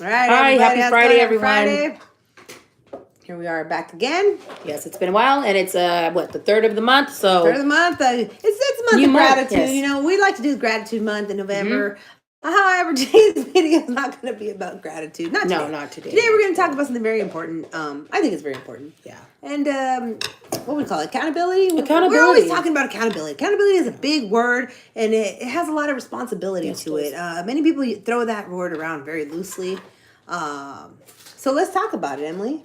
All right, Hi, everybody. happy Friday, Happy everyone. Friday. Here we are back again. Yes, it's been a while, and it's the third of the month, Third so of the month. It's a month new of month. gratitude. Yes. We like to do gratitude month in Mm-hmm. November. However, today's video is not going to be about gratitude. Not No, today. not today. Today we're going to talk about something very important. I think it's very important. Yeah. And what we call it? Accountability. We're always Accountability. talking about accountability. Accountability is a big word, and it has a lot of responsibility Yes, to it it. Many people throw that word around very loosely. So let's talk about it, Emily.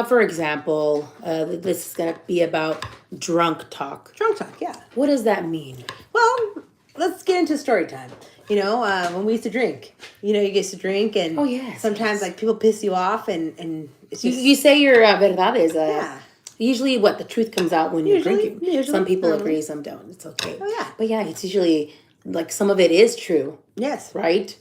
For example, this is going to be about drunk talk. Drunk talk, yeah. What does that mean? Well, let's get into story time. When we used to drink, you get to drink, and yes, sometimes like people piss you off, and it's You, just you say your verdades. yeah. Usually, the truth comes out when you're drinking. Some people normally. agree, some don't. It's okay. Oh yeah, But yeah, it's usually like some of it is true, yes. right?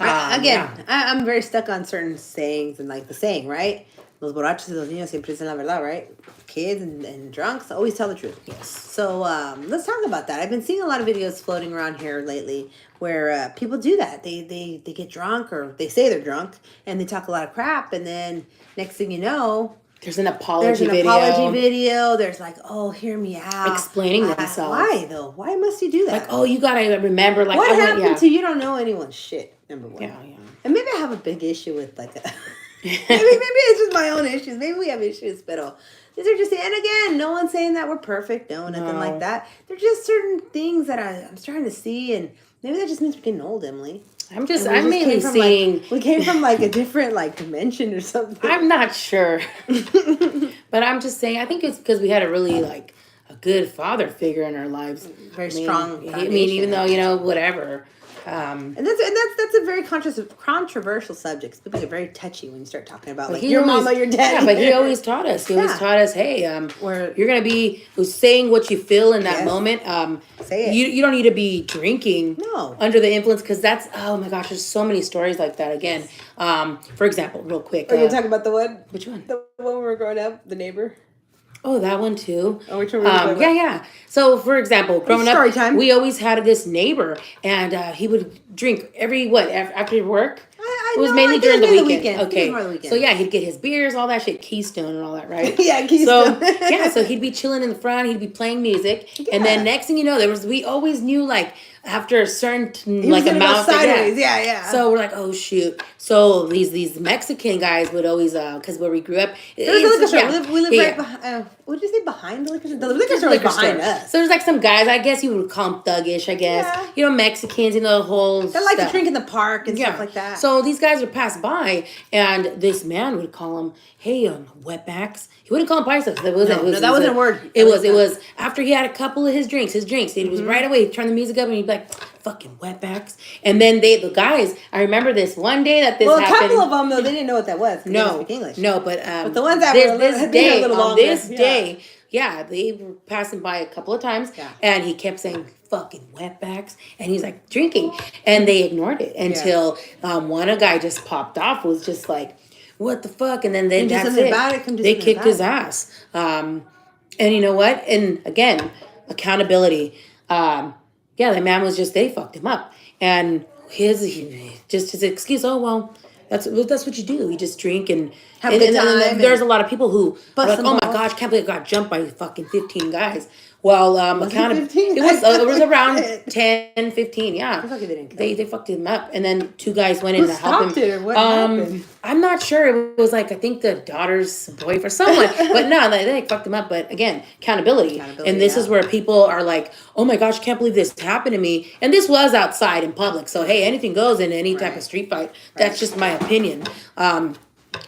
I'm very stuck on certain sayings and like the saying, right? Los borrachos y los niños siempre dicen la verdad, right? Kids and drunks always tell the truth. Yes. So let's talk about that. I've been seeing a lot of videos floating around here lately where people do that. They get drunk, or they say they're drunk, and they talk a lot of crap, and then next thing you know, There's an apology video. There's like, oh, hear me out. Explaining themselves. Why though? Why must you do that? Like, oh, you gotta remember, like, what happened to you? Don't know anyone's shit. Number one. Yeah. And maybe I have a big issue with like a maybe it's just my own issues. Maybe we have issues, but these are just, and again, no one's saying that we're perfect. No, nothing like that. They're just certain things that I'm starting to see, and maybe that just means we're getting old, Emily. I'm mainly seeing we came from like a different like dimension or something. I'm not sure, but I'm just saying. I think it's because we had a really like a good father figure in our lives. Very strong. I mean, even though whatever. And that's a very controversial subject. People get very touchy when you start talking about like your always, mama, your dad. Yeah, but he always taught us. He always taught us, hey, you're gonna be saying what you feel in that moment. Say it. You don't need to be drinking under the influence, because that's, oh my gosh, there's so many stories like that. Again, for example, real quick. Are you talking about the one? Which one? The one we were growing up, the neighbor. Oh, that one too. Oh, which one were you talking about? Yeah. So, for example, growing story up, time. we always had this neighbor, and he would drink after work. It was mainly during the weekend. Okay. So yeah, he'd get his beers, all that shit, Keystone and all that, right? Yeah, Keystone. So he'd be chilling in the front, he'd be playing music, and then next thing you know, we always knew like after a certain like amount sideways. Yeah. So we're like, oh shoot. So these Mexican guys would always because where we grew up, there's a liquor store. We live right behind. What did you say, behind the liquor store? The liquor store was behind us. So there's like some guys, I guess you would call them thuggish, I guess. Yeah. Mexicans, the whole They like to drink in the park and stuff like that. So these guys would pass by, and this man would call them, hey, wetbacks. He wouldn't call them paisas. That wasn't a word. It was after he had a couple of his drinks. It was right away, turn the music up, and he'd be like, fucking wetbacks. And then the guys, I remember this one day that this happened. A couple of them, though, they didn't know what that was. They didn't speak English. No, but the ones that were a little longer. This day, they were passing by a couple of times, and he kept saying, fucking wetbacks, and he's like drinking, and they ignored it until one guy just popped off, was just like, what the fuck, and then that's it. They kicked his ass. And you know what? And again, accountability. The man was just, they fucked him up, and his excuse, oh well, that's what you do. You just drink and have a good time. And there's a lot of people who are like, oh my gosh, can't believe I got jumped by fucking 15 guys. Well, it was around 10, 15, yeah. They fucked him up, and then two guys went in to help him. What happened? I'm not sure. It was like, I think the daughter's boyfriend, someone. But no, they fucked him up. But again, accountability. And this is where people are like, oh my gosh, can't believe this happened to me. And this was outside in public. So hey, anything goes in any type of street fight. That's just my opinion.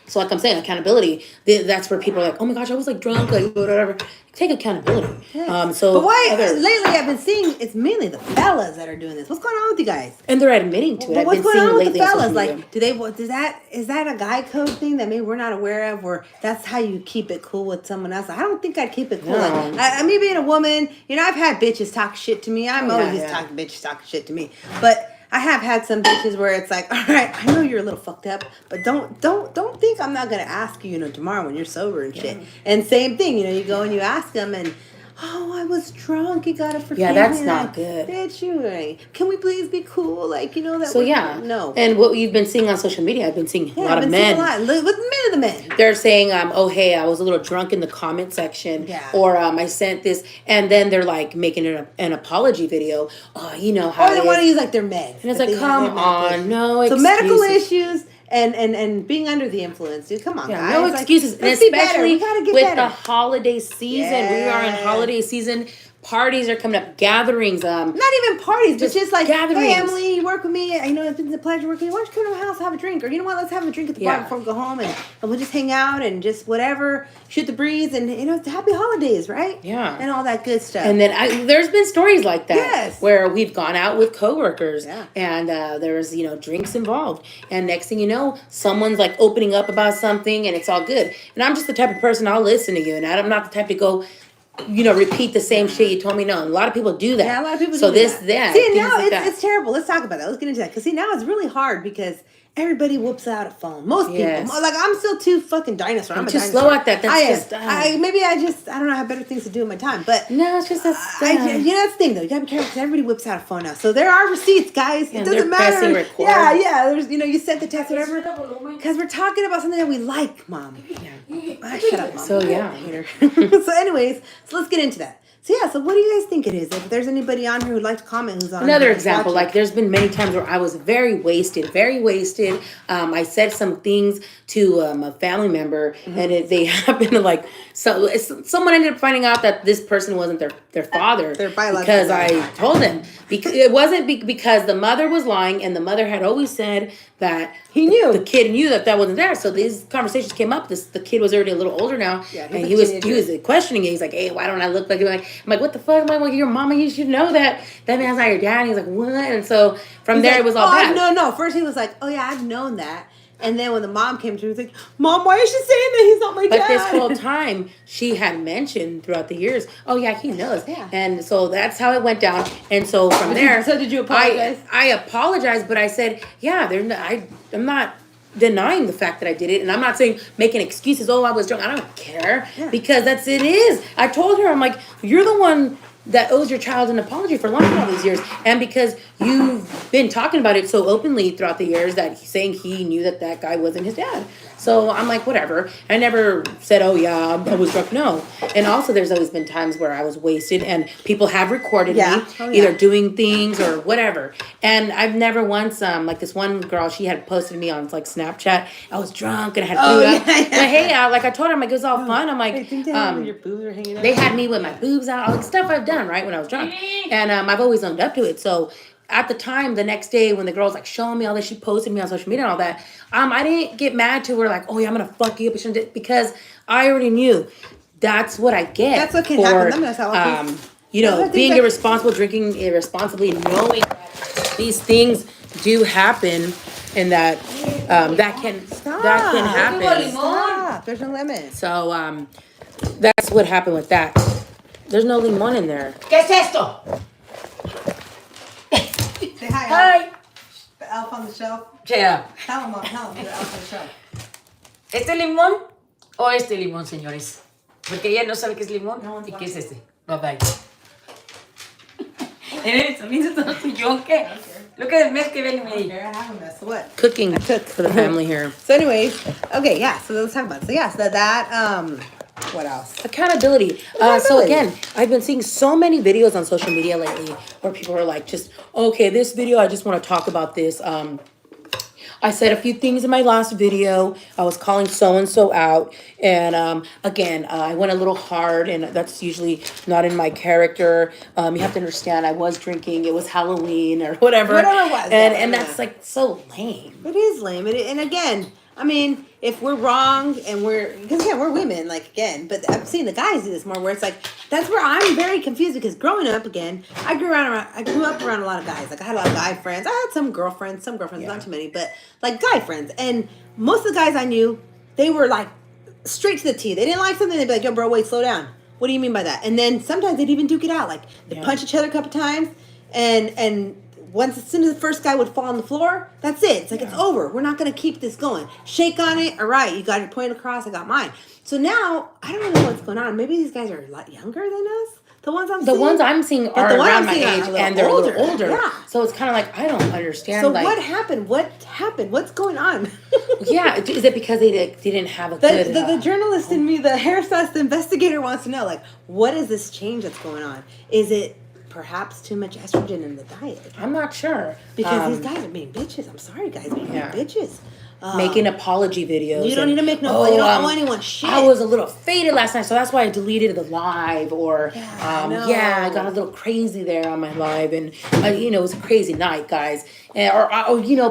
So like I'm saying, accountability, that's where people are like, oh my gosh, I was like drunk, like whatever. Take accountability. Yes. But why lately I've been seeing it's mainly the fellas that are doing this. What's going on with you guys? And they're admitting to it. But what's going on with the fellas? Like, is that a guy code thing that maybe we're not aware of, or that's how you keep it cool with someone else? I don't think I'd keep it cool. No. Like, me being a woman, I've had bitches talk shit to me. I'm always just talking bitches talking shit to me. But I have had some bitches where it's like, all right, I know you're a little fucked up, but don't think I'm not gonna ask you, tomorrow when you're sober and shit. And same thing, you go and you ask them, and oh, I was drunk. You gotta forgive me. Yeah, that's not good. Bitch, you ain't. Can we please be cool? Like, you know that. So yeah, no. And what you've been seeing on social media, I've been seeing a lot of men. With the men. They're saying, oh hey, I was a little drunk in the comment section, or I sent this, and then they're like making an apology video. Oh, you know how. Or they want to use like their meds. And it's like, come on, no. So excuses. medical issues. And being under the influence, dude. Come on, guys. No excuses. Like, and especially with the holiday season. We are in holiday season. Parties are coming up. Gatherings. Not even parties, but just like, gatherings. Hey, Emily, you work with me. I know it's been a pleasure working with you. Why don't you come to my house, have a drink? Or you know what? Let's have a drink at the bar before we go home. And we'll just hang out and just whatever. Shoot the breeze. And, you know, it's happy holidays, right? Yeah. And all that good stuff. And then there's been stories like that. Yes. Where we've gone out with coworkers. Yeah. And there's, you know, drinks involved. And next thing you know, someone's like opening up about something and it's all good. And I'm just the type of person, I'll listen to you. And I'm not the type to go, you know, repeat the same shit you told me. No, a lot of people do that. Yeah, a lot of people do that. See, now it's terrible. Let's talk about that. Let's get into that. Because, see, now it's really hard because everybody whoops out a phone. Most people. Like, I'm still too fucking dinosaur. I'm too slow at that. That's maybe I don't know, I have better things to do in my time. But no, it's just you know, that's the thing, though. You gotta be careful because everybody whips out a phone now. So there are receipts, guys. It doesn't matter. Record. Yeah. There's, you know, you sent the text, whatever. Because we're talking about something that we like, Mom. Yeah. Shut up, Mom. So, yeah. So, anyways, so let's get into that. So yeah, so what do you guys think it is? If there's anybody on here who'd like to comment, who's on another example, like there's been many times where I was very wasted. I said some things to a family member, and they happened to like someone ended up finding out that this person wasn't their father, their biological because I told them because it wasn't because the mother was lying, and the mother had always said that the kid knew that wasn't there. So these conversations came up. The kid was already a little older now, and he was questioning it. He's like, "Hey, why don't I look like?" I'm like, "What the fuck?" I'm like, "Well, your mama, you should know that man's not your dad." And he's like, "What?" And so from there, it was all bad. No. First he was like, "Oh yeah, I've known that." And then when the mom came to, he was like, "Mom, why is she saying that he's not my dad?" But this whole time, she had mentioned throughout the years, "Oh yeah, he knows." Yeah. And so that's how it went down. And so from there, so did you apologize? I apologized, but I said, "Yeah, I'm not denying the fact that I did it, and I'm not saying making excuses. Oh, I was drunk. I don't care because it is." I told her, I'm like, "You're the one that owes your child an apology for lying all these years, and because you've been talking about it so openly throughout the years that he's saying he knew that guy wasn't his dad." So I'm like, whatever. I never said, "Oh yeah, I was drunk." No. And also, there's always been times where I was wasted, and people have recorded me either doing things or whatever. And I've never once, like this one girl, she had posted me on like Snapchat. I was drunk and I had food up. But hey, I told her, I'm like, it was all fun. I'm like, your boobs are hanging out. They had me with my boobs out, all the stuff I've done right when I was drunk, and I've always owned up to it. So. At the time, the next day, when the girl was like showing me all this, she posted me on social media and all that. I didn't get mad to her like, "Oh yeah, I'm gonna fuck you up," because I already knew that's what I get. That's what can happen. You know, being irresponsible, drinking irresponsibly, knowing that these things do happen, and that that can happen. Stop. There's no limit. So that's what happened with that. There's no limón in there. ¿Qué es esto? Say hi. Hi. The elf on the shelf. Yeah. Tell him, the elf on the shelf. ¿Este limón o este limón, señores? Porque ella no sabe qué es limón y qué es este. Bye bye. También todo tuyo, ¿qué? Look at the mess que ven me. I have a mess. What? Cooking for the family here. So anyways, okay, yeah, so let's talk about it. So yeah, so that what else? Accountability. So again, I've been seeing so many videos on social media lately where people are like, just, okay, this video, I just want to talk about this. I said a few things in my last video. I was calling so-and-so out. And again, I went a little hard, and that's usually not in my character. You have to understand, I was drinking. It was Halloween or whatever. Whatever it was. And that's like so lame. It is lame. And again, I mean, if we're wrong and because again, we're women, like, again, but I've seen the guys do this more where it's like, that's where I'm very confused because growing up, again, I grew up around a lot of guys. Like, I had a lot of guy friends. I had some girlfriends, not too many, but like guy friends. And most of the guys I knew, they were like straight to the T. They didn't like something, they'd be like, "Yo, bro, wait, slow down. What do you mean by that?" And then sometimes they'd even duke it out. Like, they'd punch each other a couple times, and as soon as the first guy would fall on the floor, that's it. It's like, it's over. We're not going to keep this going. Shake on it. All right, you got your point across. I got mine. So now, I don't know what's going on. Maybe these guys are a lot younger than us. The ones I'm The seeing, ones I'm seeing are the one around I'm my seeing are age a little and they're a little older. older. Yeah. So it's kind of like, I don't understand. So like, what happened? What happened? What's going on? yeah, is it because they didn't have a good... The journalist in me, the hairstylist, the investigator wants to know, like, what is this change that's going on? Is it perhaps too much estrogen in the diet? I'm not sure. Because these guys are being bitches. I'm sorry, guys, being bitches. Making apology videos. You don't need to make no. You don't owe anyone shit. I was a little faded last night, so that's why I deleted the live. Or I got a little crazy there on my live, and it was a crazy night, guys. And,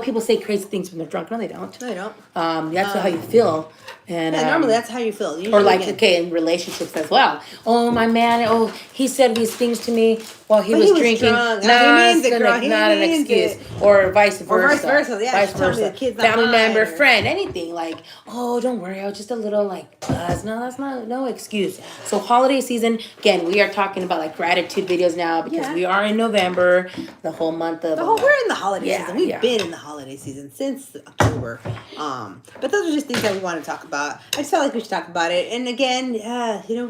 people say crazy things when they're drunk. No, they don't. No, they don't. That's how you feel. And normally that's how you feel. Usually or like, in relationships as well. Oh, my man, he said these things to me while he was drinking. Drunk. Nah, He means it, girl. not an excuse. Or vice versa. Or vice versa, yeah. Vice versa. The kid's not Family mine, member, or... friend, anything. Like, oh, don't worry, I was just a little like buzz. No, that's no excuse. So holiday season, again, we are talking about like gratitude videos now because we are in November, the whole month of... we're in the holiday season. We've been in the holiday season since October. But those are just things that we want to talk about. I just felt like we should talk about it. And again,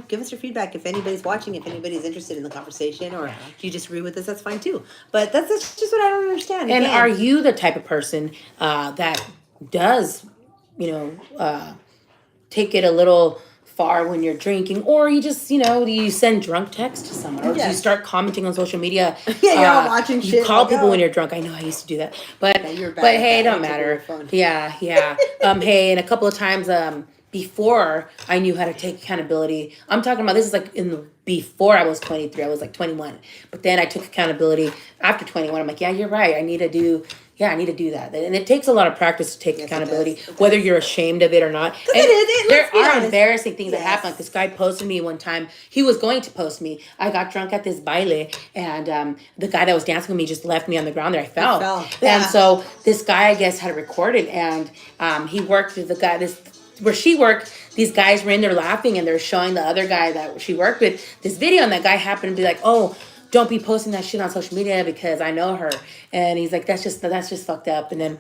give us your feedback. If anybody's watching, if anybody's interested in the conversation, or if you disagree with us, that's fine too. But that's just what I don't understand. And again, are you the type of person that does, take it a little far when you're drinking, or you just, you send drunk text to someone, or do you start commenting on social media? You're all watching shit. You call people when you're drunk. I know I used to do that, but hey, it don't matter. Yeah. Hey, and a couple of times, before I knew how to take accountability, I'm talking about, this is like before I was 23, I was like 21, but then I took accountability after 21. I'm like, yeah, you're right. I need to do that. And it takes a lot of practice to take accountability, whether you're ashamed of it or not. And there are embarrassing things that happen. Like this guy posted me one time. He was going to post me. I got drunk at this baile, and the guy that was dancing with me just left me on the ground there. I fell. Yeah. And so this guy, I guess, had recorded, and he worked with the guy, where she worked, these guys were in there laughing, and they're showing the other guy that she worked with this video, and that guy happened to be like, oh, don't be posting that shit on social media because I know her. And he's like, that's just fucked up. And then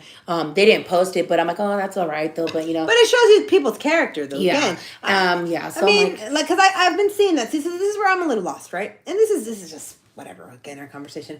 they didn't post it, but I'm like, oh, that's all right though. But But it shows you people's character though. Yeah. Again, So I mean, because I've been seeing that. See, so this is where I'm a little lost, right? And this is just whatever. Again, our conversation.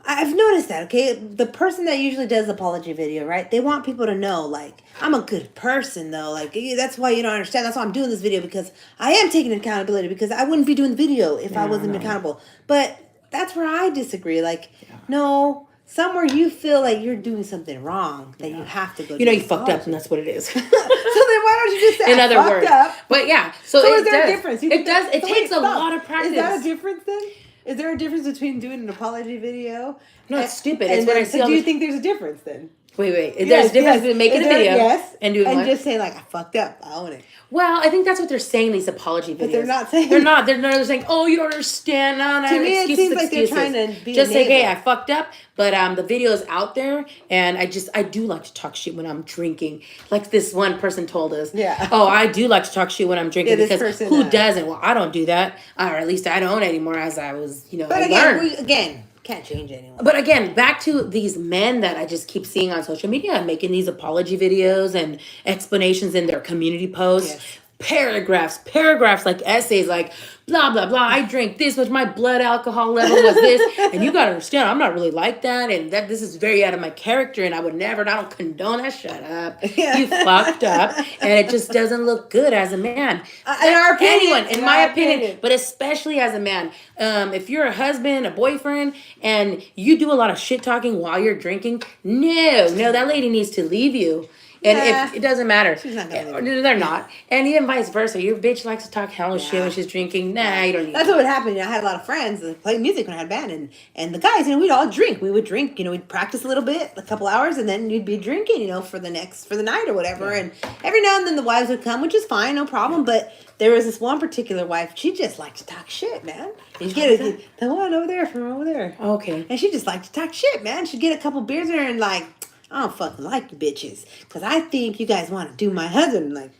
I've noticed that, okay? The person that usually does the apology video, right? They want people to know, like, I'm a good person, though. Like, that's why you don't understand. That's why I'm doing this video, because I am taking accountability, because I wouldn't be doing the video if I wasn't accountable. But that's where I disagree. Like, no, somewhere you feel like you're doing something wrong, that you have to go do you fucked up, and that's what it is. So then why don't you just say, in other words. Up? But yeah, so is there a difference? It does. It takes a lot of practice. Is that a difference then? Is there a difference between doing an apology video? No, it's stupid. It's what I see. So do you think there's a difference then? Wait. There's a difference between making a video and doing and just saying like, I fucked up. I own it. Well, I think that's what they're saying, these apology videos. But they're not saying... They're not. They're saying, oh, you don't understand. No, to me, it seems like they're trying to be just say, hey, I fucked up. But the video is out there, and I do like to talk shit when I'm drinking. Like this one person told us. Yeah. Oh, I do like to talk shit when I'm drinking, because who does. doesn't? Well, I don't do that. Or at least I don't anymore, as I was, But I again, learned. Can't change anyone. But again, back to these men that I just keep seeing on social media making these apology videos and explanations in their community posts. Yes. Paragraphs like essays, like blah blah blah. I drank this much, my blood alcohol level was this, and you gotta understand, I'm not really like that, and that this is very out of my character, and I would never. I don't condone that. Shut up, you fucked up, and it just doesn't look good as a man. In our opinion, anyone, in my opinion, but especially as a man, if you're a husband, a boyfriend, and you do a lot of shit talking while you're drinking, no, that lady needs to leave you. And if it doesn't matter, she's not gonna they're not. And even vice versa. Your bitch likes to talk hell shit when she's drinking. Nah, you don't need That's what would happen. I had a lot of friends that played music when I had a band, and the guys, we'd all drink. We would drink, we'd practice a little bit, a couple hours, and then you'd be drinking, for the night or whatever. Yeah. And every now and then the wives would come, which is fine, no problem. But there was this one particular wife, she just liked to talk shit, man. And you get the one over there from over there. Okay. And she just liked to talk shit, man. She'd get a couple beers in her and like, I don't fucking like you bitches, because I think you guys want to do my husband. Like,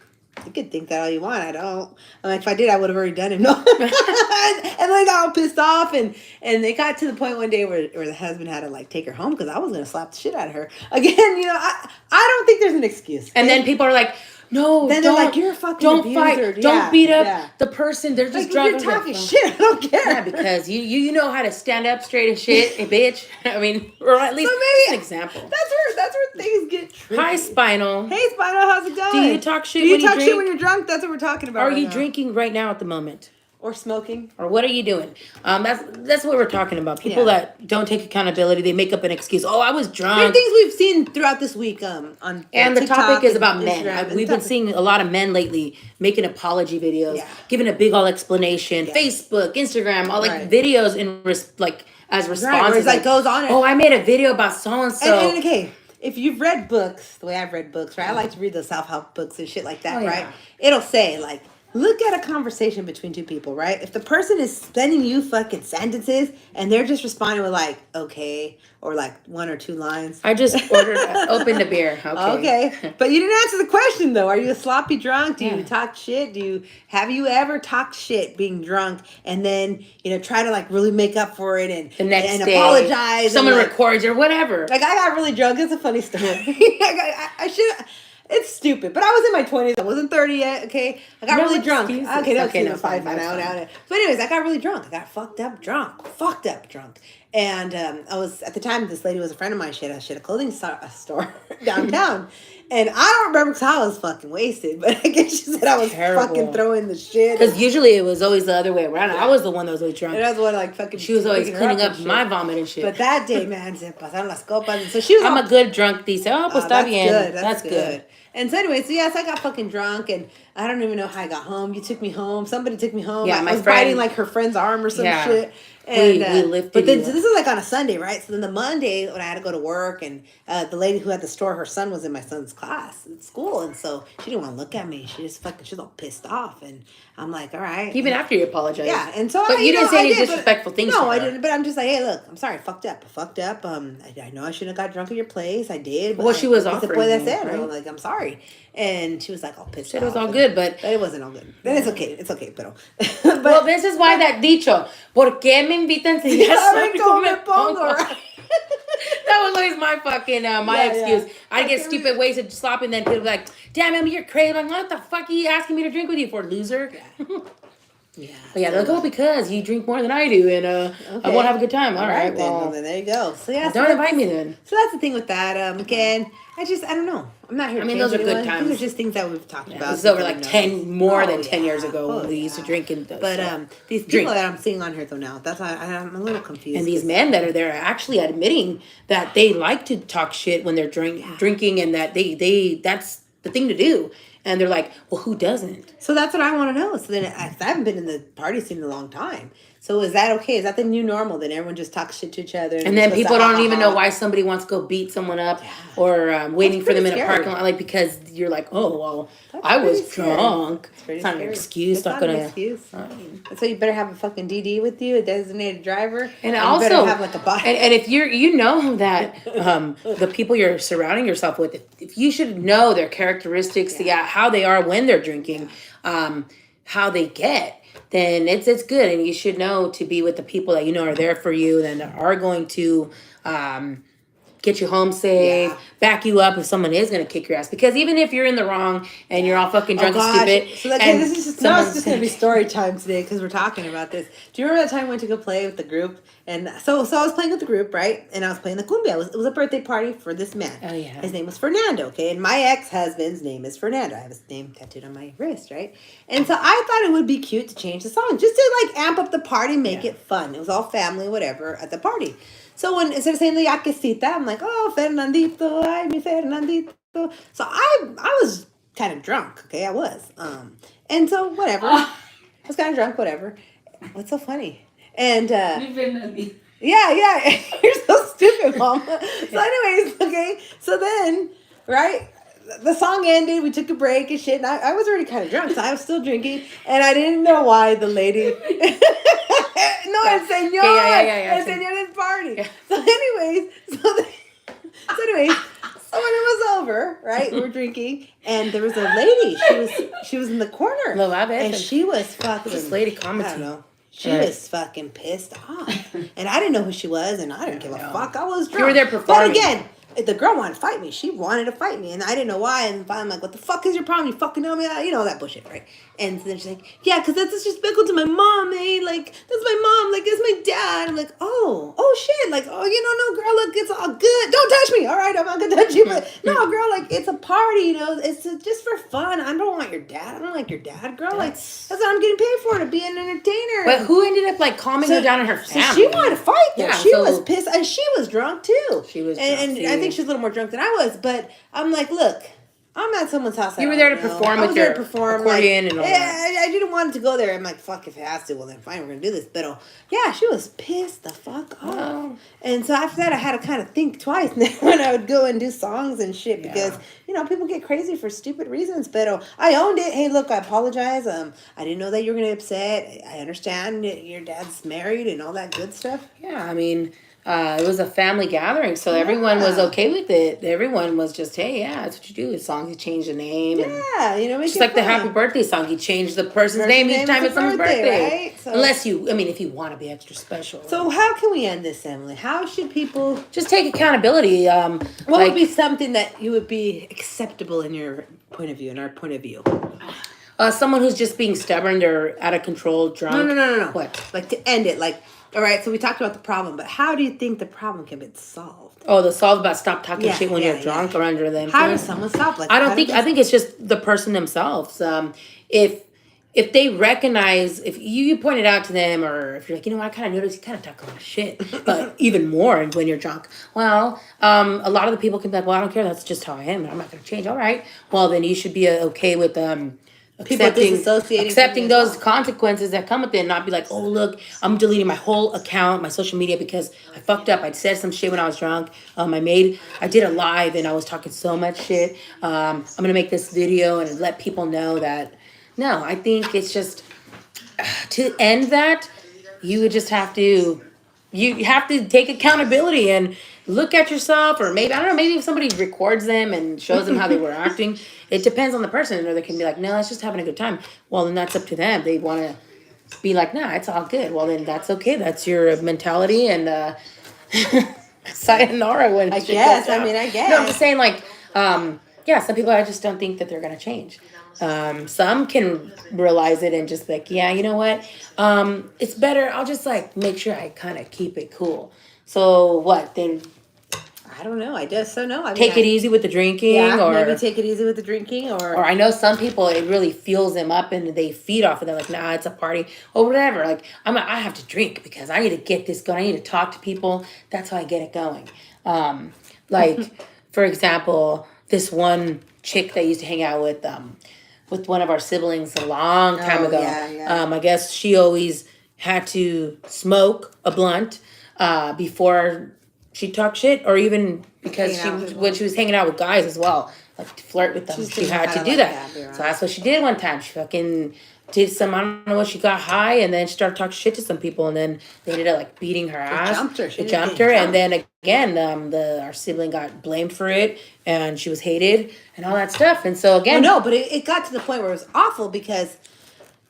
you could think that all you want. I don't. I'm like, if I did, I would have already done it. No. and they got all pissed off, and they got to the point one day where the husband had to like take her home, because I was gonna slap the shit out of her again. I don't think there's an excuse. And then people are like, No, then they're like, you're a fucking don't abuser. fight. Yeah, Don't beat up yeah. the person. They're just Like, drunk. you're talking shit. I don't care. Yeah, because you know how to stand up straight and shit, bitch. I mean, or at least So maybe an example. That's where things get tricky. Hi, Spinal. Hey, Spinal, how's it going? Do you talk shit Do you when you talk drink? shit when you're drunk? That's what we're talking about. Are right you now. drinking right now at the moment? Or smoking? Or what are you doing? That's what we're talking about. People Yeah. that don't take accountability, they make up an excuse. Oh, I was There are drunk. things we've seen throughout this week on And the TikTok topic is and about men. Instagram and We've been stuff. seeing a lot of men lately making apology videos, Yeah. giving a big all explanation. Yeah. Facebook, Instagram, all like Right. videos in as where responses. it's like goes on and- Oh, I made a video about so and so. And okay, if you've read books, the way I've read books, right? I like to read the self-help books and shit like that, Oh, yeah. right? It'll say, like, look at a conversation between two people, right? If the person is sending you fucking sentences and they're just responding with, like, okay, or like one or two lines. I just opened a beer. Okay. But you didn't answer the question, though. Are you a sloppy drunk? Do you Yeah. talk shit? Have you ever talked shit being drunk and then, try to, like, really make up for it and The next and day, apologize? someone and, like, records or whatever. like, I got really drunk. It's a funny story. I should. It's stupid, but I was in my 20s. I wasn't 30 yet. Okay, I got No really drunk. excuses. Okay, no, Okay, no, fine. fine, that's fine. So, anyways, I got really drunk. I got fucked up drunk. And I was at the time. This lady was a friend of mine. She had a clothing store downtown, and I don't remember because I was fucking wasted. But I guess she said I was Terrible. fucking throwing the shit. Because usually it was always the other way around. I was the one that was always drunk. And I was the one like fucking. She was always picking her cleaning and up shit. my vomit and shit. But that day, man, se pasaron las copas. And so she was. I'm all a good drunk. Dice, oh, pues está that's bien. good. That's good. And so anyway, so yes, I got fucking drunk, and I don't even know how I got home. You took me home. Somebody took me home. Yeah, I my was friend- biting like her friend's arm or some Yeah. shit. And We lifted but then you so up. this is like on a Sunday, right? So then the Monday when I had to go to work, and the lady who had the store, her son was in my son's class at school, and so she didn't want to look at me. She was all pissed off, and I'm like, all right. Even after you apologized. Yeah, and so But you didn't say I any did, but- disrespectful things. No, to I her. didn't. But I'm just like, hey, look, I'm sorry, I fucked up. I know I shouldn't have got drunk at your place. I did. But Well, she was ¿qué se offering puede you, hacer? right? I'm like, I'm sorry. And she was like all pissed It off. was all good, but But it wasn't all good. Then it's okay, pero. well, this is why that dicho, ¿por qué me invitan si ya ¿Saben saben cómo cómo me me pongo, pongo? right? That was always my fucking my Yeah, excuse. yeah. I'd get Okay, stupid wasted sloppy, and then people be like, "Damn, man, you're crazy." I'm like, what the fuck are you asking me to drink with you for, loser? Yeah. But yeah, they'll go because you drink more than I do, and I won't have a good time. All right, then. well, Then there you go. So yeah, don't invite me then. So that's the thing with that. Again, I don't know. I'm not here. To I mean, change those are good anyone. times. These are just things that we've talked about. This is over people like know. 10 more than Oh, 10 years ago Oh, when we used to yeah. drink and But these people Drink. that I'm seeing on here though now, that's why I'm a little confused. And these 'cause- men that are there are actually admitting that they like to talk shit when they're drinking, and that they that's the thing to do. And they're like, well, who doesn't? So that's what I want to know. So then I haven't been in the party scene in a long time. So is that okay? Is that the new normal? Then everyone just talks shit to each other. And then it's people just a don't even ha-ha-ha? know why somebody wants to go beat someone up or waiting for them in a pretty parking scary. lot, like because you're like, oh well, That's I was pretty scary. drunk. pretty It's not an scary. excuse. It's Not not gonna. an excuse. So you better have a fucking DD with you, a designated driver, And you also, better have like a bike. and if you know that the people you're surrounding yourself with, if you should know their characteristics, how they are when they're drinking, how they get, then it's good, and you should know to be with the people that you know are there for you and are going to get you home safe, back you up if someone is going to kick your ass. Because even if you're in the wrong and you're all fucking drunk and stupid, So like, and this is just, someone's it's just gonna be story time today because we're talking about this. Do you remember that time I went to go play with the group? And so I was playing with the group, right? And I was playing the cumbia. It was a birthday party for this man. Oh, yeah. His name was Fernando, okay? And my ex-husband's name is Fernando. I have his name tattooed on my wrist, right? And so I thought it would be cute to change the song, just to like amp up the party, make it fun. It was all family, whatever, at the party. So when instead of saying the yaquecita, I'm like, oh, Fernandito, ay, mi Fernandito. So I was kind of drunk, okay? I was. And so whatever. I was kind of drunk, whatever. What's so funny? And yeah, you're so stupid, Mom. So anyways, okay. So then, right, the song ended. We took a break and shit. And I was already kind of drunk, so I was still drinking, and I didn't know why the lady. No, el señor, Yeah. el señor's party. Yeah. So anyways, so when it was over, right, we were drinking, and there was a lady. She was in the corner, and she was fucking. This lady I don't commented. know. She was fucking pissed off. And I didn't know who she was, and I didn't give a fuck. I was drunk. You were there performing. But again, the girl wanted to fight me. She wanted to fight me, and I didn't know why. And I'm like, "What the fuck is your problem? You fucking know me, you know that bullshit, right?" And then she's like, "Yeah, because that's disrespectful to my mom, eh? Like that's my mom, like it's my dad." I'm like, "Oh shit, like oh no, girl, look, it's all good. Don't touch me, all right? I'm not gonna touch you, but no, girl, like it's a party, you know, it's just for fun. I don't want your dad. I don't like your dad, girl. Like that's what I'm getting paid for, to be an entertainer." But who ended up like calming her down in her family? So she wanted to fight them. Yeah, She was pissed, and she was drunk too. She was and drunk, I think she was a little more drunk than I was. But I'm like, look, I'm at someone's house. You were there to perform with your accordion and all that. I didn't want it to go there. I'm like, fuck, if it has to, well then fine, we're gonna do this. But yeah, she was pissed the fuck off. Wow. And so after that, I had to kind of think twice now when I would go and do songs and shit because people get crazy for stupid reasons. But I owned it. Hey, look, I apologize. I didn't know that you were gonna get upset. I understand that your dad's married and all that good stuff. Yeah, I mean, it was a family gathering, so everyone was okay with it. Everyone was just, hey, yeah, that's what you do. As long as you change the name. Yeah, make just it like the fun. happy birthday song. You change the person's name each time it's someone's birthday. Right? So, unless if you want to be extra special. So how can we end this, Emily? How should people... Just take accountability. What would be something that you would be acceptable in your point of view, in our point of view? Someone who's just being stubborn, they're out of control, drunk. No. What? Like to end it, like... All right, so we talked about the problem, but how do you think the problem can be solved? Oh, the solve about stop talking shit when you're drunk or under the influence. How does someone stop? Like, I think it's just the person themselves. If they recognize, if you point it out to them, or if you're like, I kind of noticed you kind of talk a lot of shit, but even more when you're drunk. Well, a lot of the people can be like, well, I don't care. That's just how I am. I'm not going to change. All right. Well, then you should be okay with accepting those consequences that come with it, and not be like, oh look, I'm deleting my whole account, my social media, because I fucked up. I said some shit when I was drunk. I did a live and I was talking so much shit. I'm gonna make this video and let people know that. No, I think it's just to end that. You would just have to. You have to take accountability and look at yourself, or maybe, I don't know, maybe if somebody records them and shows them how they were acting, it depends on the person, or they can be like, no, it's just having a good time. Well, then that's up to them. They want to be like, nah, it's all good. Well, then that's okay. That's your mentality, and sayonara when I guess. I guess. No, I'm just saying, like, some people, I just don't think that they're going to change. Some can realize it and just like, yeah, you know what? It's better. I'll just like make sure I kind of keep it cool. So what then? I don't know. I guess so. No, Take it easy with the drinking, or maybe take it easy with the drinking, or I know some people, it really fuels them up and they feed off of them. Like, nah, it's a party or whatever. Like, I have to drink because I need to get this going. I need to talk to people. That's how I get it going. For example, this one chick that used to hang out with one of our siblings a long time ago. Yeah. I guess she always had to smoke a blunt before she talked shit, or even because when she was hanging out with guys as well, like to flirt with them, she had to do that. So that's what she did one time. She fucking did some, I don't know what, she got high, and then she started talking shit to some people, and then they ended up like beating her ass. They jumped her, and then again, our sibling got blamed for it, and she was hated and all that stuff. And so again, but it got to the point where it was awful because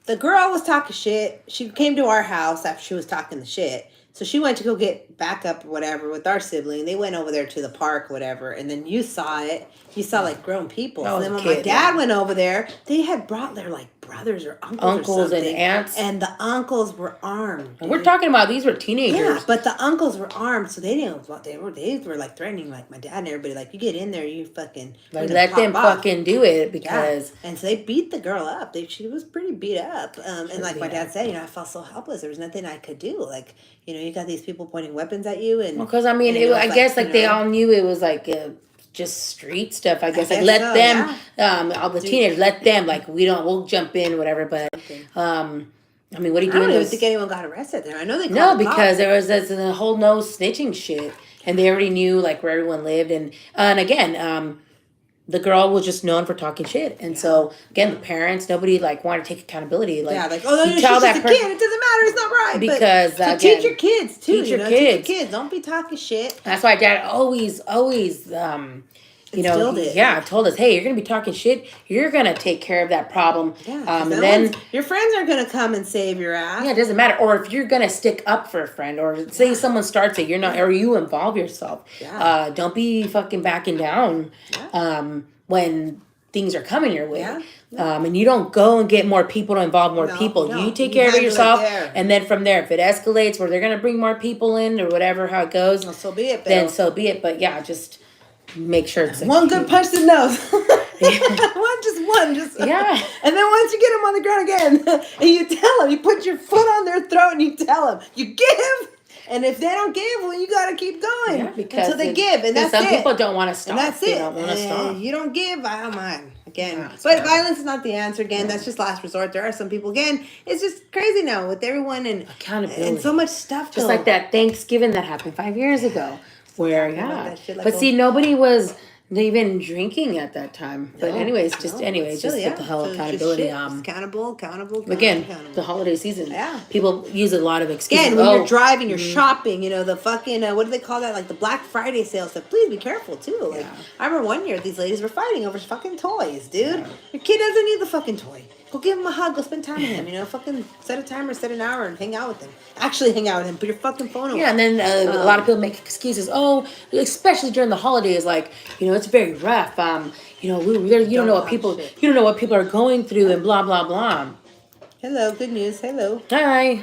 the girl was talking shit. She came to our house after she was talking the shit. So she went to go get backup or whatever with our sibling. They went over there to the park or whatever. And then you saw it. You saw like grown people. And then when my dad went over there, they had brought their like brothers or uncles or something. And aunts. And the uncles were armed. And we're talking about, these were teenagers. Yeah, but the uncles were armed. So they didn't, they were like threatening like my dad and everybody. Like, you get in there, you fucking. Like, let them fucking do it because. Yeah. And so they beat the girl up. She was pretty beat up. And like my dad said, I felt so helpless. There was nothing I could do. Like, you got these people pointing weapons at you. And because, I mean, I guess like they all knew it was like just street stuff. I guess like let them, all the teenagers, let them, like we'll jump in, whatever. But, I mean, what are you doing? I don't even think anyone got arrested there. I know they No, because there was a whole no snitching shit. And they already knew like where everyone lived. And again, the girl was just known for talking shit, and so again, the parents, nobody like wanted to take accountability. Like, she's just a kid. It doesn't matter. It's not right. Because so teach your kids too. Teach your kids. Don't be talking shit. That's why Dad always you know, Still did. told us, hey, you're gonna be talking shit. You're gonna take care of that problem. Yeah, And then your friends are gonna come and save your ass. yeah, it doesn't matter. Or if you're gonna stick up for a friend, or say someone starts it, you're not, or you involve yourself. Yeah. Don't be fucking backing down. When things are coming your way. Yeah. And you don't go and get more people to involve more people. no. You take You care of handle it yourself, there. and then from there, if it escalates where they're gonna bring more people in or whatever, how it goes, Well, so be it. then Pero so be it. But yeah, just make sure it's one good punch to the nose. one, just Yeah. And then once you get them on the ground again, and you tell them, you put your foot on their throat and you tell them, you give. And if they don't give, well, you gotta keep going until they give, and that's some it. people don't want to stop. And that's They it. don't want to stop. You don't give, I don't mind. Again, Yeah, but bad. violence is not the answer. Again, that's just last resort. There are some people. Again, it's just crazy now with everyone and Accountability. and so much stuff. Just like that Thanksgiving that happened 5 years ago, where that shit like but see, nobody was even drinking at that time. But anyways, just what the hell accountability. Accountable. Again, accountable. the holiday season. Yeah. People use a lot of excuses. Again, when you're driving, you're shopping, you know, the fucking, what do they call that? Like the Black Friday sale stuff. Please be careful, too. Like, I remember one year these ladies were fighting over fucking toys, dude. Your kid doesn't need the fucking toy. Go give him a hug. Go spend time with him, you know. Fucking set a timer, set an hour, and hang out with him. Actually hang out with him. Put your fucking phone away. Yeah, and then a lot of people make excuses. Oh, especially during the holidays, like, you know, it's very rough. You know, you don't know what people are going through, and blah blah blah. Hello, good news. Hello. Hi.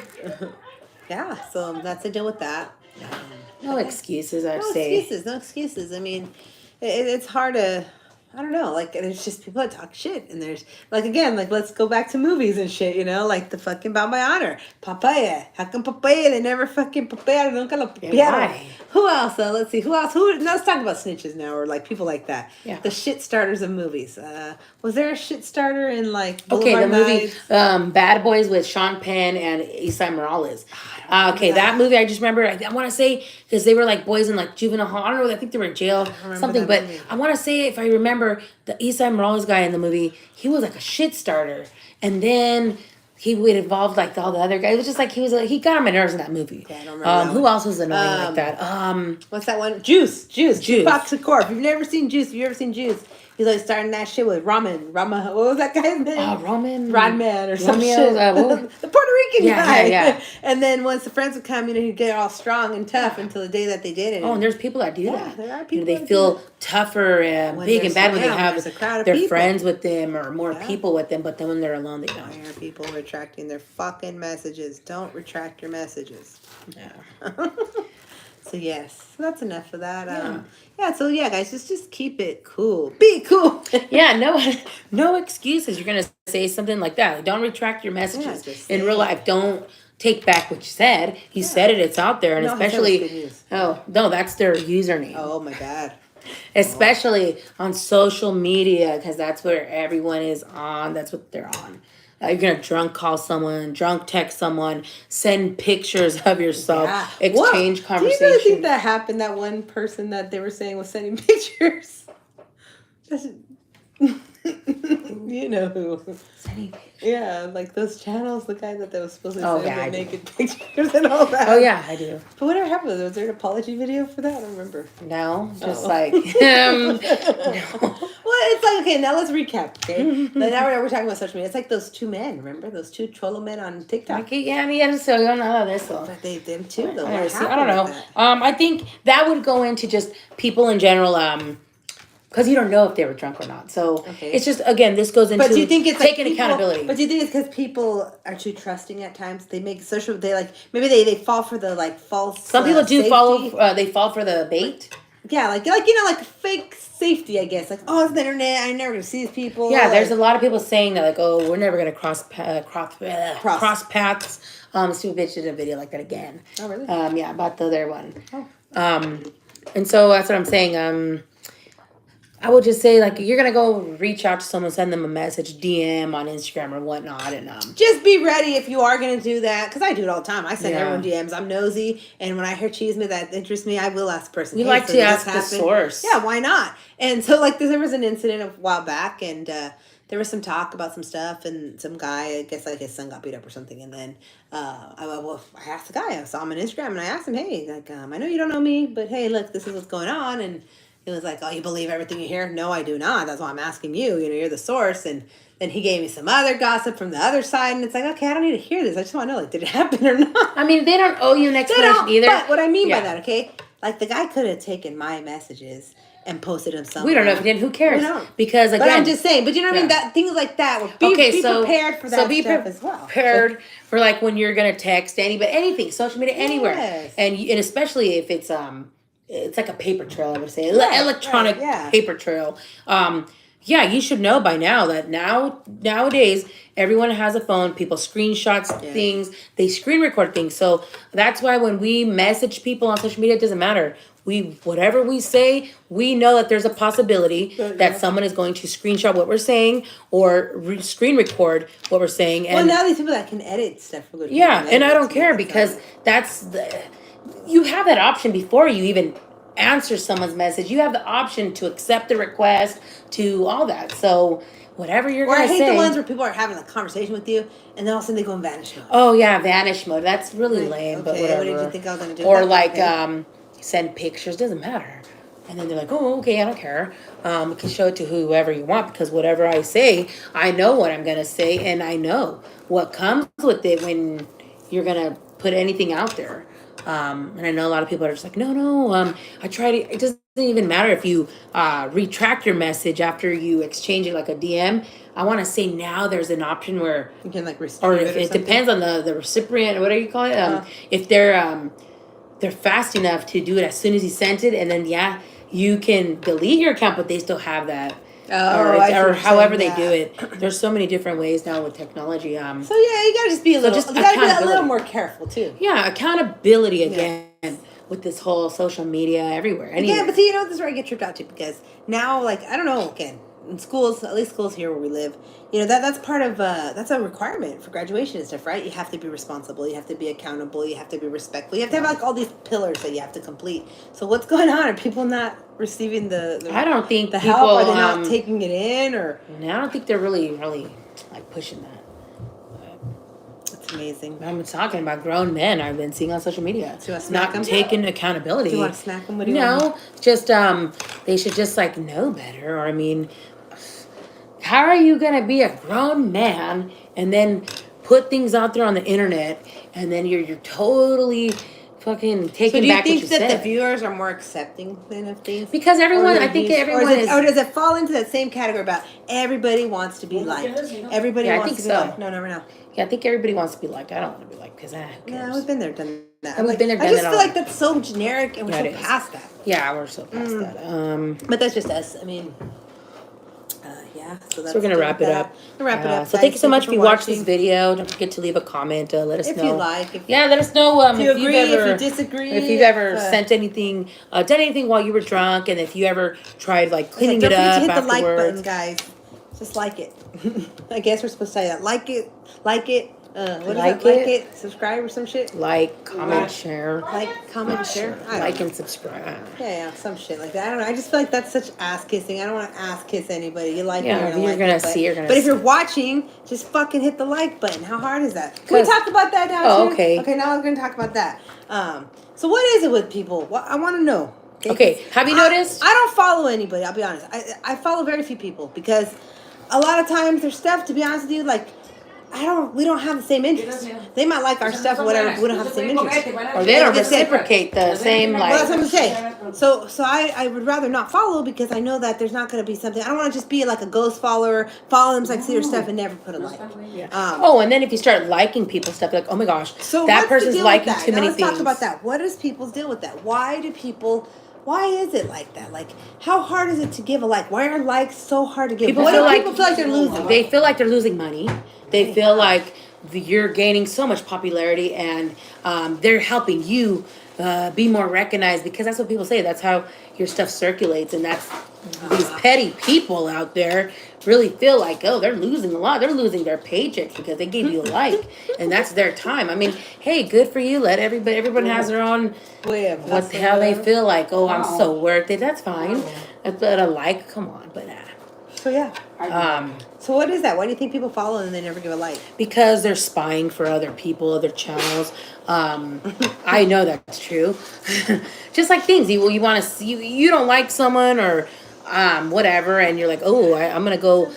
Yeah, so that's the deal with that. No excuses, I'd No say. excuses. I mean, it's hard to, I don't know, like, there's just people that talk shit, and there's, like, again, like, let's go back to movies and shit, you know, like the fucking About My Honor, Papaya, how come Papaya, they never fucking Papaya, nunca lo papearon. why? Who else, let's see, let's talk about snitches now, or, like, people like that, the shit starters of movies. Was there a shit starter in, like, Okay, the Boulevard movie Nights? Bad Boys with Sean Penn and Isai Morales. Okay, that movie I just remember. I want to say because they were like boys in like juvenile hall. I don't know. I think they were in jail, something. But I want to say if I remember the Isai Morales guy in the movie, he was like a shit starter, and then he would involve like all the other guys. It was just like he got on my nerves in that movie. Yeah, I don't remember who else was annoying like that? What's that one? Juice. Tupac Shakur. If you've never seen Juice, he's like starting that shit with Ramen. What was that guy's name? Ramen. Rodman or some Romeo, shit. what? The Puerto Rican guy. Yeah. And then once the friends would come, you know, he'd get all strong and tough until the day that they did it. Oh, and there's people that do that. there are You people know, they that feel do tougher and When big there's and bad when they surrounded, there's a crowd have of their people. friends with them or more people with them, but then when they're alone, they don't. Why are people retracting their fucking messages? Don't retract your messages. Yeah. So yes, so that's enough of that. So yeah, guys, just keep it cool. Be cool. Yeah, no excuses. You're gonna say something like that. Don't retract your messages just in say real it. life. Don't take back what you said. You said it. It's out there, and No, he said it was especially good news. oh no, that's their username. Oh my God. Especially on social media, because that's where everyone is on. That's what they're on. You're gonna drunk call someone, drunk text someone, send pictures of yourself, exchange conversation. Do you really think that happened? That one person that they were saying was sending pictures. You know who? Sending pictures. Yeah, like those channels. The guy that was supposed to Oh, send yeah, I do. naked pictures and all that. Oh yeah, I do. But whatever happened? Was there an apology video for that? I don't remember. No, just Oh. like Well, it's like, okay, now let's recap, okay? Now we're talking about social media. It's like those two men, remember? Those two cholo men on TikTok. Okay, yeah, I mean, so yo nada de eso. But them too, though. I What don't happened know. with that? I think that would go into just people in general, because you don't know if they were drunk or not. So it's just, again, this goes into But do you think it's taking like people, accountability. But do you think it's because people are too trusting at times? They make social. They like maybe they fall for the like false. Some people do safety. follow. They fall for the bait. Yeah, like you know, like fake safety, I guess. Like, oh, it's the internet. I'm never gonna see these people. Yeah, there's a like, lot of people saying that, like, oh, we're never gonna cross paths. Stupid bitch did a video like that again. Oh, really? Yeah, about the other one. Oh. And so that's what I'm saying. I would just say, like, you're gonna go reach out to someone, send them a message, DM on Instagram or whatnot, and just be ready if you are gonna do that, because I do it all the time. I send Yeah. everyone DMs. I'm nosy, and when I hear chisme that interests me, I will ask the person. You hey, like so to did this ask the happen? source. Yeah, why not? And so, like, there was an incident a while back, and there was some talk about some stuff, and some guy, I guess, like his son got beat up or something, and then I asked the guy. I saw him on Instagram, and I asked him, hey, like, I know you don't know me, but hey, look, this is what's going on, and he was like, "Oh, you believe everything you hear?" No, I do not. That's why I'm asking you. You know, you're the source. And then he gave me some other gossip from the other side, and it's like, okay, I don't need to hear this. I just want to know, like, did it happen or not? I mean, they don't owe you an They explanation don't. either. But what I mean by Yeah. that, okay, like the guy could have taken my messages and posted them somewhere. We don't know if he did. Who cares? We don't. Because again, But I'm just saying. But you know what I mean? Yeah. That things like that. Be prepared for that stuff as well. Prepared for like when you're gonna text anybody, anything, social media, anywhere, Yes. and especially if it's like a paper trail. I would say Right, electronic right, yeah. paper trail. Yeah, you should know by now that nowadays everyone has a phone. People screenshots things. They screen record things. So that's why when we message people on social media, it doesn't matter. Whatever we say, we know that there's a possibility that someone is going to screenshot what we're saying or screen record what we're saying. And Well, now these people that can edit stuff for good. yeah, people and I edit don't it, care so- because you have that option before you even answer someone's message. You have the option to accept the request, to all that. So whatever you're Or I gonna hate say. the ones where people are having a conversation with you, and then all of a sudden they go in vanish mode. Oh yeah, vanish mode. That's really Like, lame. But okay, whatever. what did you think I was gonna do? Or That's like okay. send pictures. Doesn't matter. And then they're like, oh, okay, I don't care. You can show it to whoever you want because whatever I say, I know what I'm gonna say, and I know what comes with it when you're gonna put anything out there. And I know a lot of people are just like, no. I try to. It doesn't even matter if you retract your message after you exchange it like a DM. I want to say now there's an option where, You can like or restrict if it. it depends on the recipient or whatever you call it. If they're fast enough to do it as soon as you sent it, and then you can delete your account, but they still have that. Oh, or I see what you're however saying, they do it. There's so many different ways now with technology. So yeah, you gotta just be a little. just You gotta be a accountability. little more careful too. Yeah, accountability again with this whole social media everywhere. Yeah, Anywhere. but see, you know, this is where I get tripped out to because now, like, I don't know, again, in schools, at least schools here where we live, you know, that's part of, that's a requirement for graduation and stuff, right? You have to be responsible, you have to be accountable, you have to be respectful, you have to have, like, all these pillars that you have to complete. So what's going on? Are people not receiving the I don't think the people, help? Are they not taking it in? Or I don't think they're really like pushing that. it's amazing. I'm talking about grown men I've been seeing on social media. Do you wanna smack Not 'em? taking accountability. Do you want to smack them? What do you No, want? just they should just like know better. Or I mean, how are you gonna be a grown man and then put things out there on the internet and then you're totally fucking So taking do you back think what you that said? the viewers are more accepting than of things? Because everyone, Or I think does- everyone or does it fall into that same category about everybody wants to be liked? Everybody Yeah, I wants think to be so. liked. No, never know. Yeah, I think everybody wants to be liked. I don't want to be liked because who Yeah, cares? we've been there, done that. And we've been there, I done just that feel all. like that's so generic, and we're Yeah, so it is. past that. Yeah, we're so past that. But that's just us. I mean, yeah. So So we're gonna wrap it up. Wrap it up. So guys. thank you so much for if you watched this watching. video. Don't forget to leave a comment. Let us If know. you like, if Yeah, let us know if you if agree, you've ever, if you disagree, if you've ever if, sent anything, done anything while you were drunk, and if you ever tried like cleaning don't it forget up to hit the like button, afterwards. guys. Just like it. I guess we're supposed to say that. Like it. What is Like it? Like it. it. Subscribe or some shit. Like, comment, share, Like, comment, share. I don't like know. and subscribe. Yeah, some shit like that. I don't know. I just feel like that's such ass kissing. I don't want to ass kiss anybody. You like Yeah, me, if you're you're like gonna it, but, see, you're gonna But if see. you're watching, just fucking hit the like button. How hard is that? Can we 'Cause- talk about that now? Oh, too? okay. Okay, now we're gonna talk about that. So what is it with people? What I want to know. Okay, have you noticed? I don't follow anybody. I'll be honest. I follow very few people because a lot of times there's stuff. To be honest with you, like. We don't have the same interests. They might like our stuff, whatever, but we don't have the same interests. Or they don't Like I said, reciprocate the same Well, that's what I'm like. saying. So I would rather not follow because I know that there's not going to be something. I don't want to just be like a ghost follower, follow them, like see their stuff and never put a like. Oh, and then if you start liking people's stuff, like, oh my gosh, So that what's the person's deal liking with that? too Now many let's things. talk about that. What does people's deal with that? Why is it like that? Like, how hard is it to give a like? Why are likes so hard to give? People Why feel do like people feel like they're losing? They feel like they're losing money. They feel like you're gaining so much popularity, and they're helping you be more recognized because that's what people say. That's how your stuff circulates, and that's these petty people out there really feel like, oh, they're losing a lot. They're losing their paychecks because they gave you a like, and that's their time. I mean, hey, good for you. Let everyone has their own Way of what hustling, how they whatever. feel like. Oh, I'm so worth it. That's fine. But a like, come on, but. So yeah. So what is that? Why do you think people follow and they never give a like? Because they're spying for other people, other channels. I know that's true. just like things you want to see. You don't like someone or whatever, and you're like, oh, I'm gonna go.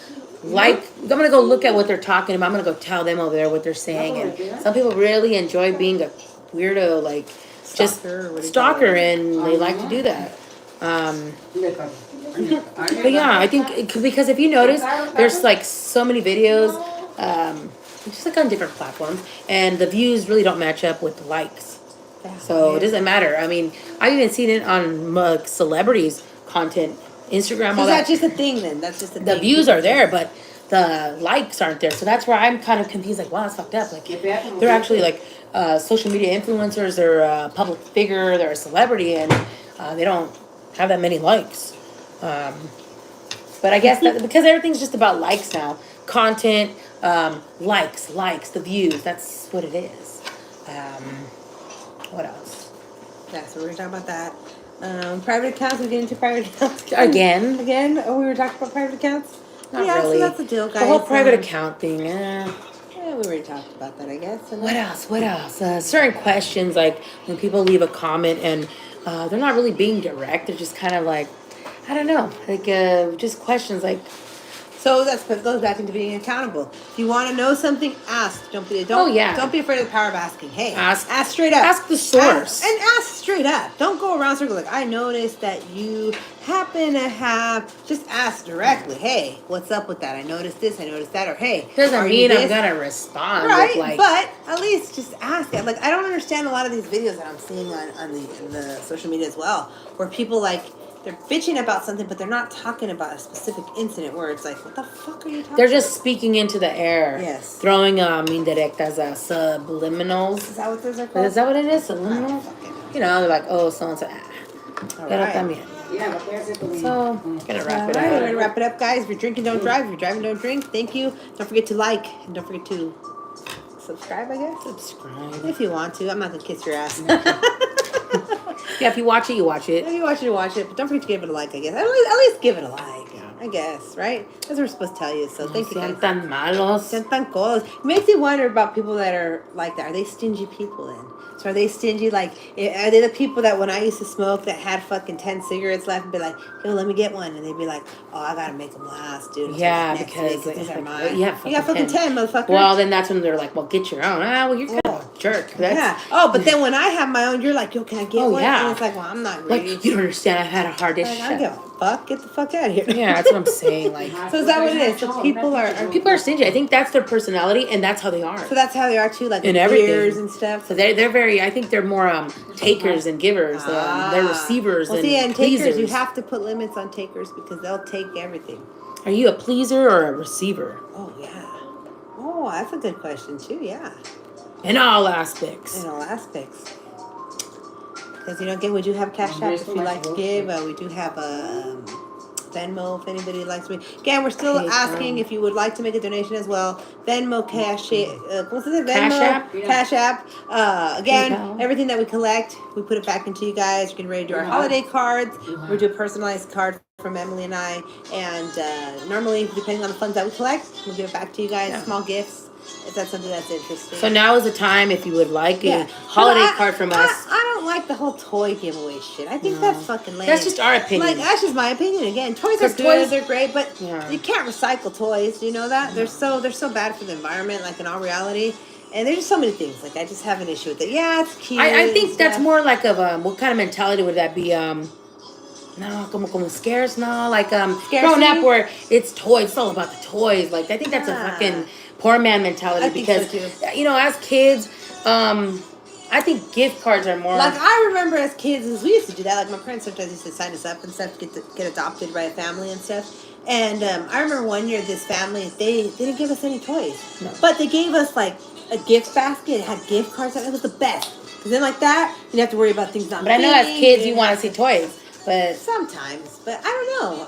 I'm gonna go look at what they're talking about. I'm gonna go tell them over there what they're saying. And some people really enjoy being a weirdo, like just stalker, and they like to do that. But yeah, I think because if you notice, there's like so many videos, just like on different platforms, and the views really don't match up with the likes. So it doesn't matter. I mean, I've even seen it on celebrities' content, Instagram, all that. That's just a thing then. That's just a thing. The views are there, but the likes aren't there. So that's where I'm kind of confused. Like, wow, that's fucked up. Like, they're actually like social media influencers. They're a public figure. They're a celebrity, and they don't have that many likes. But I guess that because everything's just about likes now, content, likes, the views. That's what it is. What else? Yeah, so we were talking about that. Private accounts. We get into private accounts Again? Oh, we were talking about private accounts. Not yeah, really. so that's the deal, guys. The whole private account thing. Yeah, we already talked about that, I guess. And What else? Certain questions, like when people leave a comment and they're not really being direct. They're just kind of like, I don't know, like just questions like. So that goes back into being accountable. If you want to know something, ask. Don't be afraid of the power of asking. Hey, ask straight up. Ask the source. And ask straight up. Don't go around circle like, I noticed that you happen to have. Just ask directly. Hey, what's up with that? I noticed this. I noticed that. Or hey, doesn't mean I'm gonna respond. Right, with like, but at least just ask it. Like I don't understand a lot of these videos that I'm seeing on the social media as well, where people like. They're bitching about something, but they're not talking about a specific incident where it's like, what the fuck are you talking about? They're just speaking into the air. Yes. Throwing indirectas, subliminals. Is that what those are called? Is that what it is? Subliminals? You know, they're like, oh, so-and-so. Pero también. So, gonna wrap it up. We're gonna wrap it up, guys. If you're drinking, don't drive. If you're driving, don't drink. Thank you. Don't forget to like and don't forget to subscribe, I guess. Subscribe. If you want to. I'm not gonna kiss your ass. Yeah, if you watch it, you watch it. If you watch it, you watch it. But don't forget to give it a like, I guess. At least give it a like. I guess, right? That's what we're supposed to tell you. So thank you guys. Sean tan malos. Sean tan codos. It makes me wonder about people that are like that. Are they stingy people then? So are they stingy? Like, are they the people that when I used to smoke that had fucking 10 cigarettes left and be like, yo, let me get one. And they'd be like, oh, I got to make them last, dude. Yeah, because these are mine. Yeah, you got fucking 10, motherfucker. Well, then that's when they're like, well, get your own. Well, you're kind of a jerk. Yeah. Oh, but then when I have my own, you're like, yo, can I get one? Yeah. And it's like, well, I'm not ready. Like, you don't understand. I've had a hard day. I don't give a fuck. Get the fuck out of here. Yeah, that's what I'm saying. Like, so is that what it is? So people are stingy. I think that's their personality, and that's how they are. So that's how they are too, like in everything and stuff. So they're very. I think they're more takers and givers. They're receivers and and pleasers. Takers, you have to put limits on takers because they'll take everything. Are you a pleaser or a receiver? Oh yeah. Oh, that's a good question too. Yeah. In all aspects. In all aspects. Because again, we do have Cash App if you like to give. We do have a Venmo if anybody likes me. Again, we're still asking if you would like to make a donation as well. Venmo, Cash Venmo, Cash App. Again, everything that we collect, we put it back into you guys. We're getting ready to do our holiday cards. We do a personalized card from Emily and I. And normally, depending on the funds that we collect, we'll give it back to you guys. Small gifts. If that's something that's interesting. So now is the time if you would like a holiday card from us. I don't like the whole toy giveaway shit. I think that's fucking lame. That's just our opinion. Like, that's just my opinion. Again, toys are good, they're great, but you can't recycle toys. Do you know that? They're so bad for the environment, like in all reality. And there's just so many things. Like, I just have an issue with it. Yeah, it's cute. I think that's more like of what kind of mentality would that be? No, como scares, no, like growing up where it's toys, it's all about the toys. Like, I think that's a fucking poor man mentality because so as kids, I think gift cards are more like I remember as kids, we used to do that. Like my parents sometimes used to sign us up and stuff to get adopted by a family and stuff. And I remember one year this family they didn't give us any toys, but they gave us like a gift basket. It had gift cards. It was the best. Because then like that, you didn't have to worry about things not. But I know as kids you want to see toys. But sometimes, but I don't know.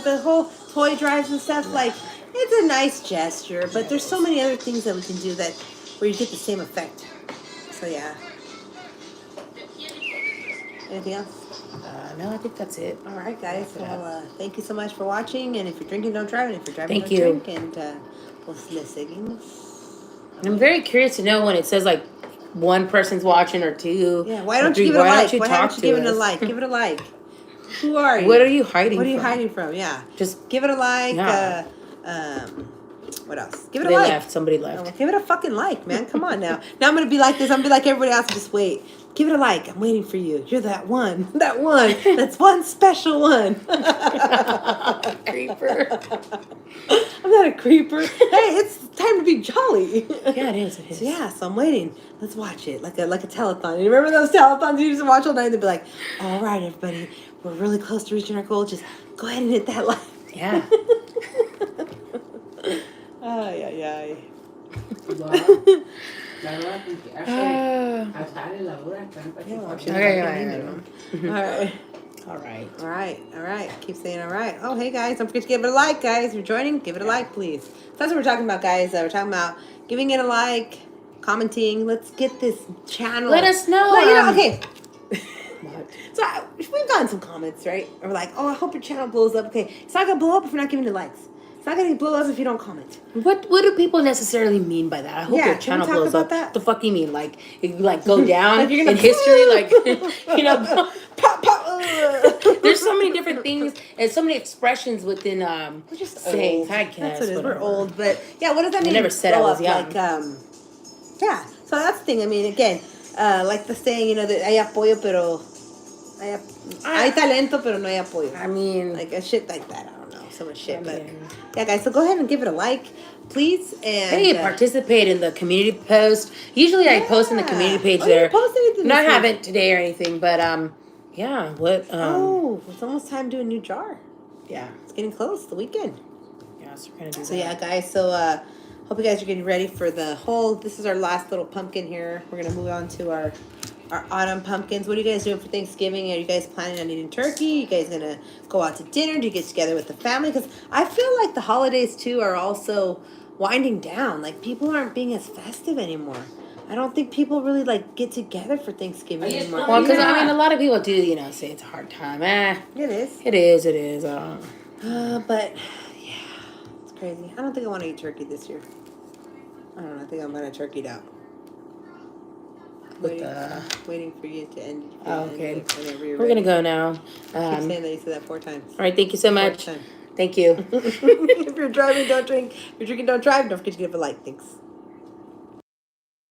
The whole toy drives and stuff, like it's a nice gesture, but there's so many other things that we can do where you get the same effect. So yeah. Anything else? No, I think that's it. All right, guys. Well, thank you so much for watching. And if you're drinking, don't drive. And if you're driving, don't drink. And we'll see you seguimos. I'm very curious to know when it says like one person's watching or two. Yeah, why or don't three, you give it a why like? don't you Why talk haven't you to given it a us? like? Give it a like. Who are you? What are you hiding What are you from? hiding from? Yeah. Just Give it a like. Yeah. What else? Give it they a like. left. Somebody Oh, left. well, give it a fucking like, man. Come on now. Now I'm gonna be like this. I'm gonna be like everybody else. Just wait. Give it a like. I'm waiting for you. You're that one. That one. That's one special one. Creeper. I'm not a creeper. Hey, it's time to be jolly. Yeah, it is. It is. So yeah, so I'm waiting. Let's watch it like a telethon. You remember those telethons you used to watch all night? They'd be like, "All right, everybody, we're really close to reaching our goal. Just go ahead and hit that like." Yeah. Ay, ay, ay. All right. All right. Keep saying all right. Oh, hey guys, don't forget to give it a like, guys. If you're joining, give it a like, please. So that's what we're talking about, guys. We're talking about giving it a like, commenting. Let's get this channel. Let us know. Well, okay. What? So we've gotten some comments, right? And we're like, oh, I hope your channel blows up. Okay, it's not gonna blow up if you're not giving it likes. It's not gonna blow up if you don't comment. What do people necessarily mean by that? I hope Yeah, your can we channel talk blows about up. that? What the fuck you mean? Like you like go down Like you're gonna in history? Like you know, Pop, pop. there's so many different things and so many expressions within We're just sayings. old. I guess That's what it is. whatever. We're old, but yeah. What does that mean? never said I blow was up? young. Like, yeah. So that's the thing. I mean, again, like the saying, you know, that hay apoyo, pero hay talento, pero no hay apoyo. I mean, Like a shit like that. I don't know, so much shit. But mean- yeah, guys. So go ahead and give it a like, please. And hey, participate in the community post. Usually I post in the community page Oh, you there. posted anything No, I this week? haven't today or anything, but yeah. What Oh, it's almost time to do a new jar. yeah. It's getting close. The weekend. Yeah, so we're gonna do So that. yeah, guys. So hope you guys are getting ready for the whole. This is our last little pumpkin here. We're gonna move on to our autumn pumpkins. What are you guys doing for Thanksgiving? Are you guys planning on eating turkey? You guys gonna go out to dinner? Do you get together with the family? Because I feel like the holidays too are also winding down. Like people aren't being as festive anymore. I don't think people really like get together for Thanksgiving anymore. Well, because I mean, a lot of people do, you know, say it's a hard time. It is. It is. It is. But yeah, it's crazy. I don't think I want to eat turkey this year. I don't know. I think I'm gonna turkey it out. Waiting for you to end. Oh, okay. Whenever you're We're ready. gonna go now. Keep All saying that you said that 4 times. right. Thank you so much. Fourth time. Thank you. If you're driving, don't drink. If you're drinking, don't drive. Don't forget to give a like. Thanks.